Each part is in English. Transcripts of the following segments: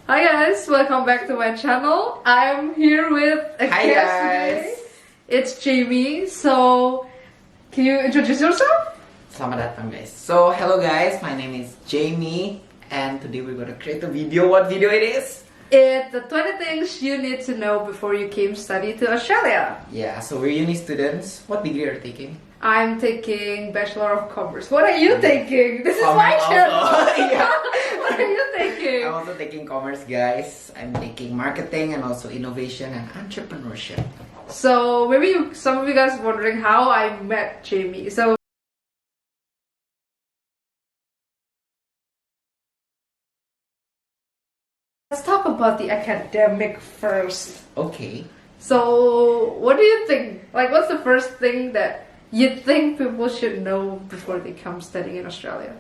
Hi guys, welcome back to my channel. I'm here with a Hi guest guys. today. It's Jamie. So, can you introduce yourself? Selamat datang guys. So hello guys, my name is Jamie and today we're gonna create a video. What video it is? It's the 20 things you need to know before you came study to Australia. Yeah, so we're uni students. What degree are you taking? I'm taking Bachelor of Commerce. What are you taking? This is my Commerce channel. also. Yeah. What are you taking? I'm also taking commerce guys. I'm taking marketing and also innovation and entrepreneurship. So maybe some of you guys wondering how I met Jamie. So let's talk about the academic first. Okay. So what do you think? Like, what's the first thing that you think people should know before they come studying in Australia?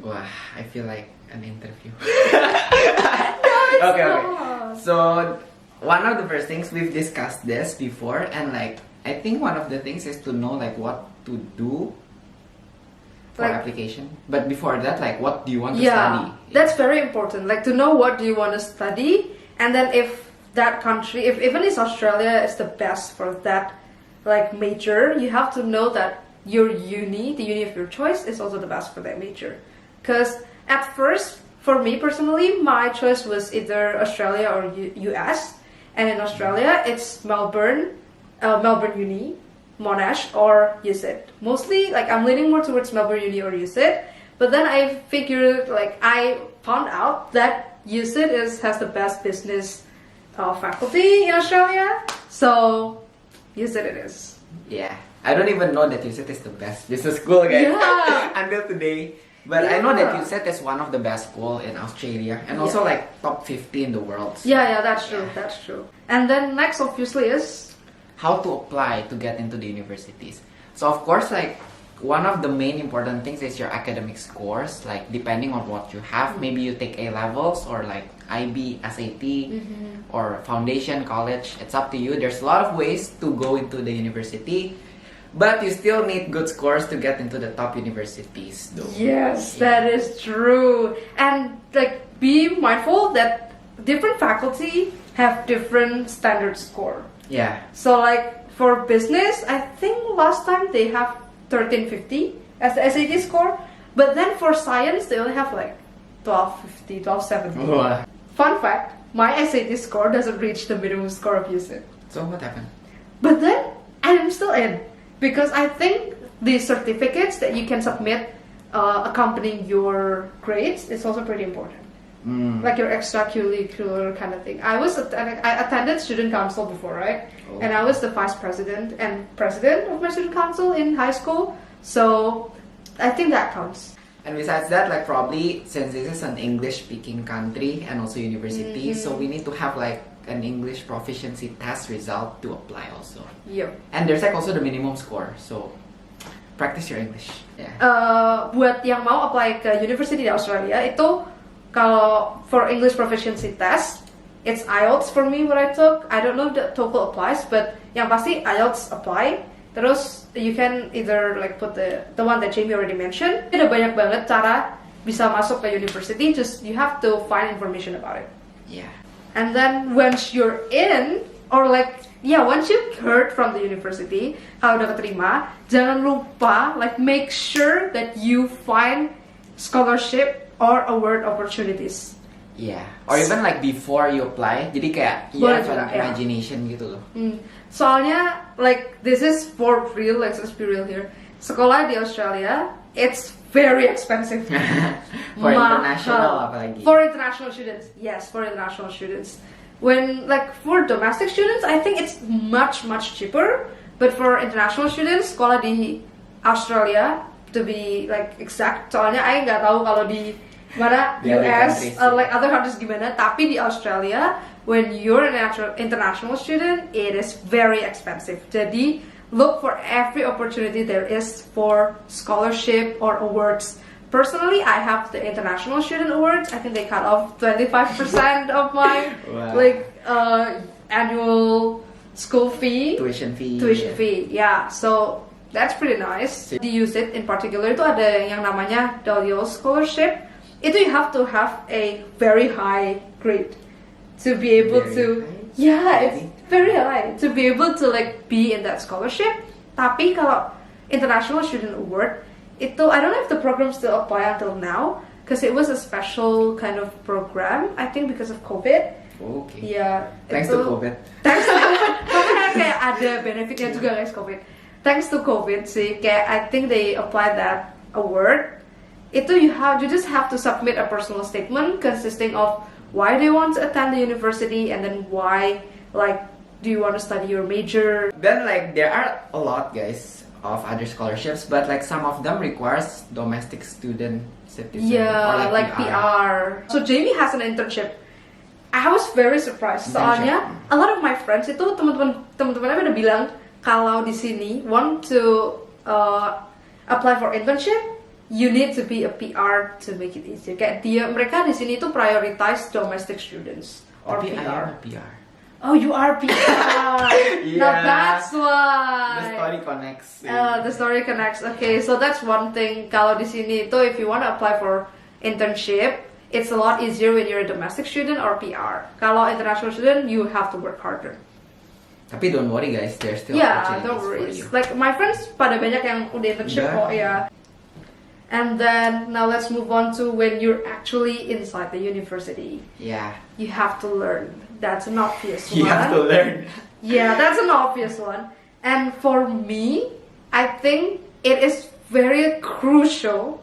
Wah, I feel like an interview. No, it's Okay. not. So one of the first things we've discussed this before, and like I think one of the things is to know like what to do for Like- application. But before that, like what do you want to Yeah, study? that's very important. Like to know what do you want to study, and then if that country, if even if Australia is the best for that like major, you have to know that your uni, the uni of your choice, is also the best for that major. Because at first, for me personally, my choice was either Australia or US, and in Australia it's Melbourne, Melbourne Uni, Monash, or USyd. Mostly, like I'm leaning more towards Melbourne Uni or USyd, but then I figured, like I found out that USyd has the best business faculty in Australia, so USyd it is. Yeah, I don't even know that USyd is the best business school, guys. Yeah. Until today. But I know that Yeah. USyd is one of the best school in Australia and also Yeah. like top 50 in the world. Yeah, that's true. That's true. And then next, obviously, is How to apply to get into the universities. So of course, like one of the main important things is your academic scores. Like depending on what you have, maybe you take A levels or like IB, SAT, or foundation college. It's up to you. There's a lot of ways to go into the university, but you still need good scores to get into the top universities, though. yes, that is true. And like be mindful that different faculty have different standard score. Yeah. So like for business, I think last time they have 1350 as the SAT score, but then for science they only have like 1250, 1270. Wow. Fun fact, my SAT score doesn't reach the minimum score of USyd. So what happened? But then I'm still in because I think the certificates that you can submit accompanying your grades is also pretty important. Like your extracurricular kind of thing. I attended student council before, right? Oh. And I was the vice president and president of my student council in high school. So I think that counts. And besides that, like probably since this is an English-speaking country and also university, so we need to have like an English proficiency test result to apply also. Yep. And there's like also the minimum score, so practice your English. Yeah. Buat yang mau apply ke university di Australia itu, kalau for English proficiency test, it's IELTS for me what I took. I don't know if the TOEFL applies, but yang pasti IELTS apply. Terus you can either like put the one that Jamie already mentioned. Ada banyak banget cara bisa masuk ke university. Just you have to find information about it. Yeah. And then once you're in, or like once you heard from the university, kalau udah keterima, jangan lupa like make sure that you find scholarship or award opportunities. Yeah. Or even like before you apply, jadi kayak you Boleh have juga, an ya. imagination gitu loh. Soalnya like this is for real, like let's be real here. Sekolah di Australia, it's very expensive. For Mahal. international apalagi. For international students, yes, for international students. When like for domestic students, I think it's much cheaper. But for international students, sekolah di Australia, to be like exact, soalnya I nggak tahu kalau di mana Di other US, countries, like other countries gimana. Tapi di Australia, when you're an international student, it is very expensive. Jadi look for every opportunity there is for scholarship or awards. Personally, I have the international student awards. I think they cut off 25% of my Wow. like annual school fee. Tuition fee. Yeah. So that's pretty nice. Di USyd in particular itu ada yang namanya Dalio Scholarship. Itu you have to have a very high grade to be able to it's very high to be able to like be in that scholarship. Tapi kalau international student award itu, I don't know if the program still apply until now because it was a special kind of program, I think because of COVID. Okay. Yeah. Thanks to COVID. Thanks to COVID. Tapi kan kayak ada benefitnya juga guys COVID. Thanks to COVID sih, kayak I think they applied that award. Itu you just have to submit a personal statement consisting of why do you want to attend the university and then why like do you want to study your major. Then like there are a lot guys of other scholarships, but like some of them requires domestic student citizen Yeah, or like PR. So Jamie has an internship. I was very surprised. Soalnya a lot of my friends itu teman-temannya udah bilang kalau di sini want to apply for internship, you need to be a PR to make it easier. Kayak mereka di sini tuh prioritize domestic students or Tapi PR. I am a PR. Oh, you are PR. Now that's why. The story connects. The story connects. Okay, so that's one thing. Kalau di sini itu, if you want to apply for internship, it's a lot easier when you're a domestic student or PR. Kalau international student, you have to work harder. Tapi don't worry guys, there's still Yeah, don't opportunities worry. for you. Like my friends, pada banyak yang udah internship kok ya. And then now let's move on to when you're actually inside the university. Yeah. You have to learn. That's an obvious one. You have to learn. Yeah, that's an obvious one. And for me, I think it is very crucial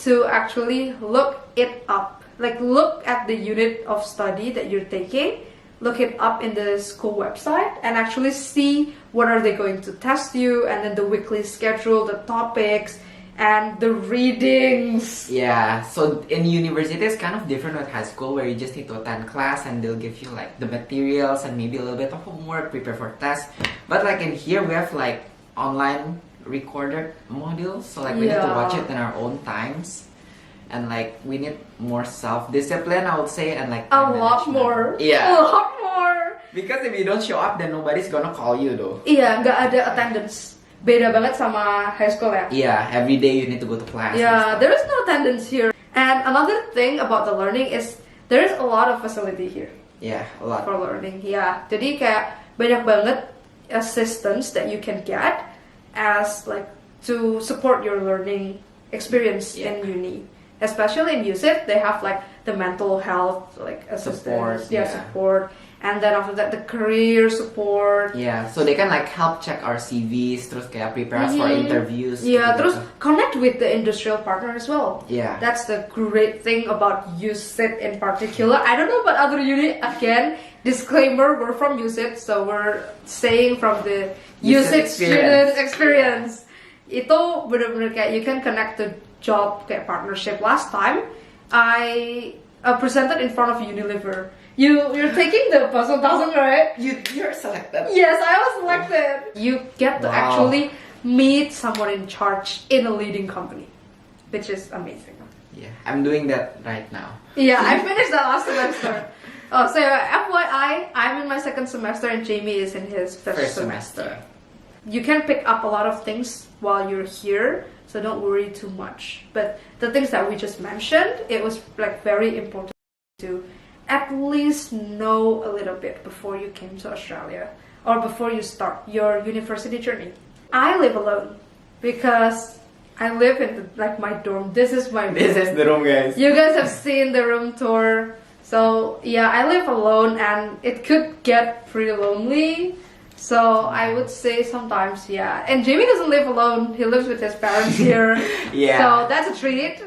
to actually look it up. Like look at the unit of study that you're taking, look it up in the school website and actually see what are they going to test you, and then the weekly schedule, the topics, and the readings. Yeah, so in university it's kind of different with high school where you just need to attend class and they'll give you like the materials and maybe a little bit of homework, prepare for tests. But like in here we have like online recorded modules, so like we need to watch it in our own times. And like we need more self-discipline, I would say, and like a lot more. Yeah. A lot more. Because if you don't show up, then nobody's gonna call you though. Iya, nggak ada attendance. Beda banget sama high school ya. Yeah, every day you need to go to class. Yeah, there is no attendance here. And another thing about the learning is there is a lot of facility here. Yeah, a lot. For learning, yeah. Jadi kayak banyak banget assistance that you can get as like to support your learning experience in uni. Especially in USIT, they have like the mental health like assistance, support, and then after that the career support. Yeah, so they can like help check our CVs, terus kayak prepare us for interviews. Yeah, gitu. terus connect with the industrial partner as well. Yeah, that's the great thing about USIT in particular. I don't know about other uni. Again, disclaimer: we're from USIT, so we're saying from the USIT student experience. Itu benar-benar kayak you can connect to job kayak partnership. Last time I presented in front of Unilever. You're taking the Puzzle 1000, right? You're selected. Yes, I was selected. You get to actually meet someone in charge in a leading company, which is amazing. Yeah, I'm doing that right now. Yeah, I finished that last semester. Oh, so FYI, I'm in my second semester and Jamie is in his first semester. You can pick up a lot of things while you're here, so don't worry too much. But the things that we just mentioned, it was like very important to at least know a little bit before you came to Australia or before you start your university journey. I live alone because I live in like my dorm. This is my room. This is the room, guys. You guys have seen the room tour. So yeah, I live alone and it could get pretty lonely. So I would say sometimes, yeah. And Jamie doesn't live alone. He lives with his parents here. Yeah. So that's a treat.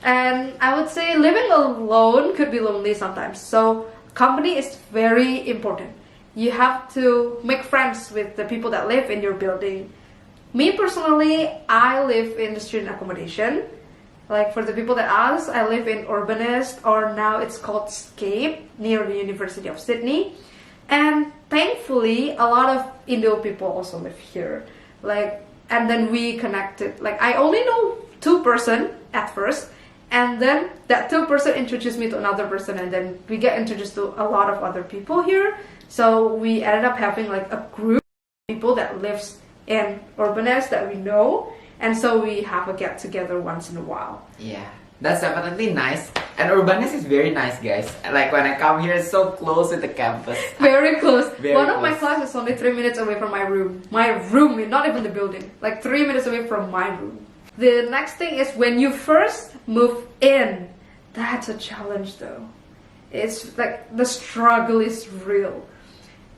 And I would say living alone could be lonely sometimes. So company is very important. You have to make friends with the people that live in your building. Me personally, I live in the student accommodation. Like for the people that ask, I live in Urbanist, or now it's called Scape, near the University of Sydney. And thankfully, a lot of Indo people also live here. Like, and then we connected. Like, I only know 2 person at first, and then that 2 person introduced me to another person, and then we get introduced to a lot of other people here. So we ended up having like a group of people that lives in Urbanist that we know, and so we have a get together once in a while. Yeah, that's definitely nice. And Urbanus is very nice, guys. Like when I come here, it's so close with the campus. Very close. Very One of my close. classes is only 3 minutes away from my room. My room, not even the building. Like 3 minutes away from my room. The next thing is when you first move in. That's a challenge though. It's like the struggle is real.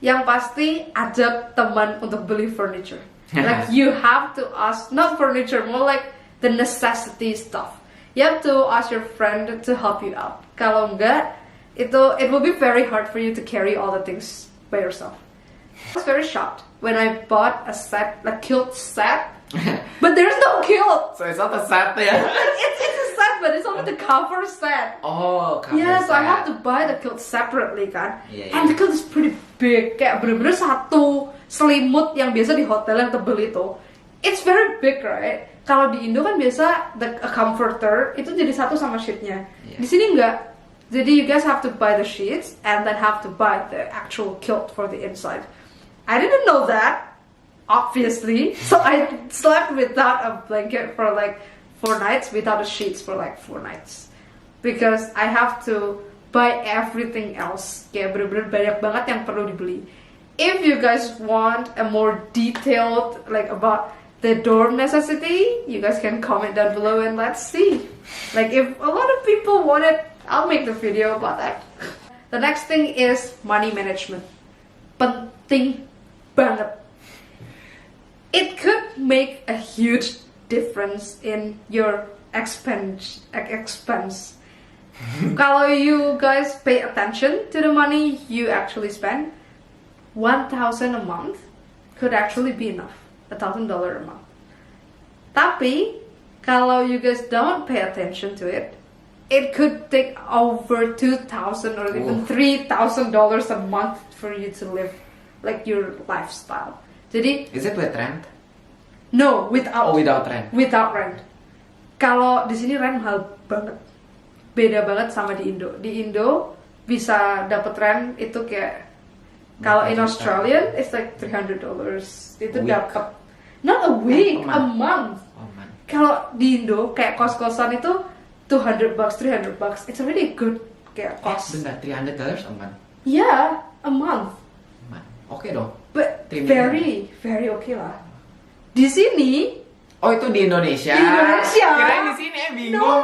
Yang pasti ajak teman untuk beli furniture. Like you have to ask, not furniture, more like the necessity stuff. You have to ask your friend to help you out. Kalau enggak, it will be very hard for you to carry all the things by yourself. I was very shocked when I bought a set, a kilt set, but there's no kilt. So it's not a set, yeah. It's a set, but it's only the cover set. Oh, cover Yeah, so I set. have to buy the kilt separately kan. Yeah, And the kilt is pretty big, kayak bener-bener satu selimut yang biasa di hotel yang tebel itu. It's very big, right? Kalau di Indo kan biasa a comforter itu jadi satu sama sheetnya. Yeah. Di sini enggak. Jadi you guys have to buy the sheets and then have to buy the actual kilt for the inside. I didn't know that, obviously. So I slept without a blanket for like 4 nights, without the sheets for like 4 nights. Because I have to buy everything else. Kayak bener-bener banyak banget yang perlu dibeli. If you guys want a more detailed, like about the dorm necessity, you guys can comment down below and let's see. Like if a lot of people want it, I'll make the video about that. The next thing is money management. Penting banget. It could make a huge difference in your expense. Kalau you guys pay attention to the money you actually spend, 1,000 a month could actually be enough. $1,000 a month. Tapi kalau you guys don't pay attention to it, it could take over 2,000 or even $3,000 a month for you to live like your lifestyle. Jadi Is it with rent? no, without. Oh, without rent. Without rent. Kalau di sini rent mahal banget. Beda banget sama di Indo. Di Indo bisa dapat rent itu kayak kalau in Australian it's like $300. Itu dapat not a week, a month. Oh man. Kalau di Indo kayak kos-kosan itu $200, $300. It's already good kayak cost. Bentar, $300 a month. Yeah, a month. Man. Oke dong. But 3 very, very okay lah. Di sini, Oh, itu di Indonesia. Di Indonesia. Kirain di sini bingung. no,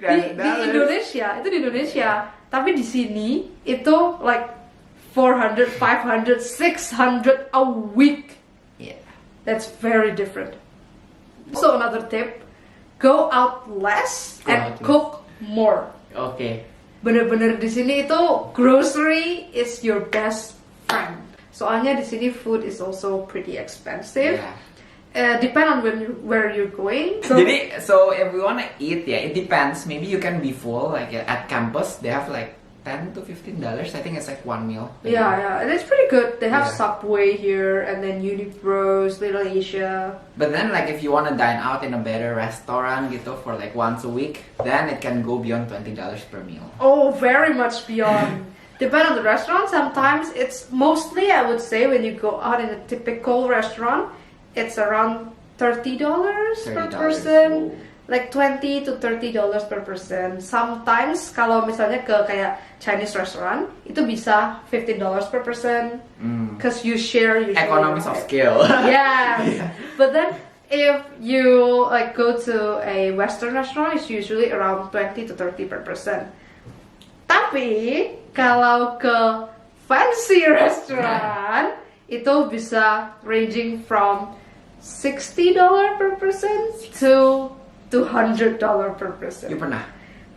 di Indonesia itu di Indonesia. Tapi di sini itu like 400, 500, 600 a week. Yeah. That's very different. So another tip, go out less Go and out less. cook more. Oke. Bener-bener di sini itu grocery is your best friend. Soalnya di sini food is also pretty expensive. Yeah. Depend on where you're going. So, Jadi, so if we wanna eat, yeah, it depends. Maybe you can be full. Like at campus, they have like $10 to $15. I think it's like one meal. yeah, and it's pretty good. They have Yeah. Subway here, and then Unibros, Little Asia. But then, like, if you wanna dine out in a better restaurant, gitu, for like once a week, then it can go beyond $20 per meal. Oh, very much beyond. Depend on the restaurant. Sometimes it's mostly, I would say, when you go out in a typical restaurant, it's around $30 per person. Oh. Like $20 to $30 per person. Sometimes kalau misalnya ke kayak Chinese restaurant, itu bisa $15 per person. Cause you share Economies of scale. Yes. But then if you like go to a Western restaurant, it's usually around 20 to 30 per person. Tapi kalau ke fancy restaurant, itu bisa ranging from $60 per person to $200 per person. You pernah?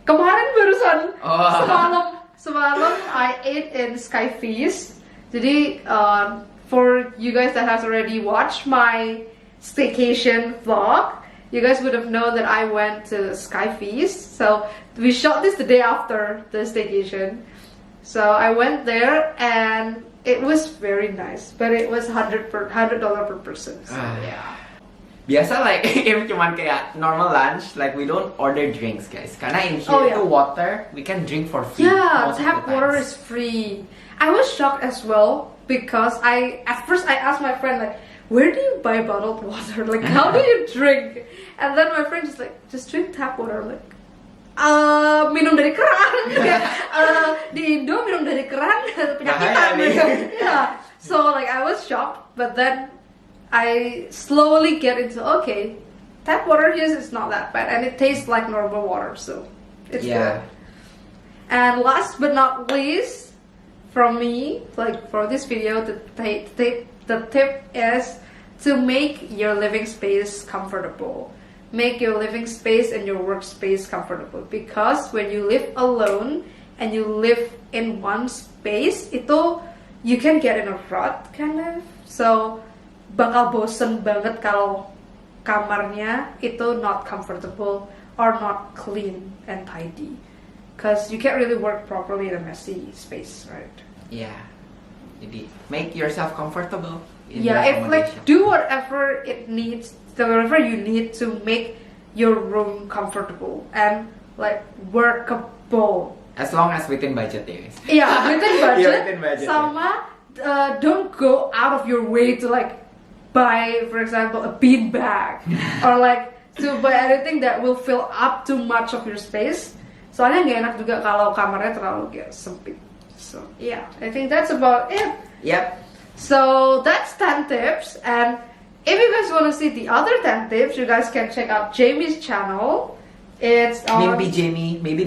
Kemarin barusan Oh. semalam I ate in Sky Feast. Jadi for you guys that has already watched my staycation vlog, you guys would have known that I went to Sky Feast. So we shot this the day after the staycation. So I went there and it was very nice, but it was $100 per person. So yeah. Biasa like if cuman kayak normal lunch, like we don't order drinks, guys. Karena in here Oh, yeah. itu water, we can drink for free. Yeah, most of tap the water is times. free. I was shocked as well because at first I asked my friend like, where do you buy bottled water? Like, how do you drink? And then my friend just like, just drink tap water. I'm like, minum dari keran. Di Indo minum dari keran penyakitan. Yeah. So like I was shocked, but then I slowly get into okay, tap water here is not that bad, and it tastes like normal water, so it's good. And last but not least, from me, like for this video, the tip is to make your living space comfortable. Make your living space and your workspace comfortable, because when you live alone and you live in one space, you can get in a rut kind of. So bakal bosen banget kalau kamarnya itu not comfortable or not clean and tidy, because you can't really work properly in a messy space, right? Yeah. Jadi make yourself comfortable. If like do whatever you need to make your room comfortable and like workable. As long as within budget, guys. Yeah, within budget. Yeah, within budget. Sama, don't go out of your way to like buy, for example, a bean bag or like to buy anything that will fill up too much of your space. Soalnya nggak enak juga kalau kamarnya terlalu sempit. So yeah, I think that's about it. Yep. So that's 10 tips, and if you guys want to see the other 10 tips, you guys can check out Jamie's channel. It's on... Maybe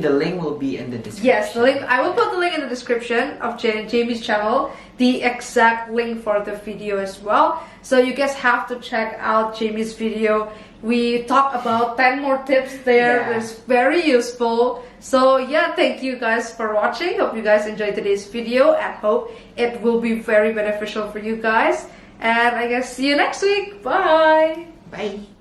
the link will be in the description. Yes, the link. I will put the link in the description of Jamie's channel, the exact link for the video as well. So you guys have to check out Jamie's video. We talk about 10 more tips there. Yeah. It's very useful. So yeah, thank you guys for watching. Hope you guys enjoyed today's video and hope it will be very beneficial for you guys. And I guess see you next week. Bye. Bye.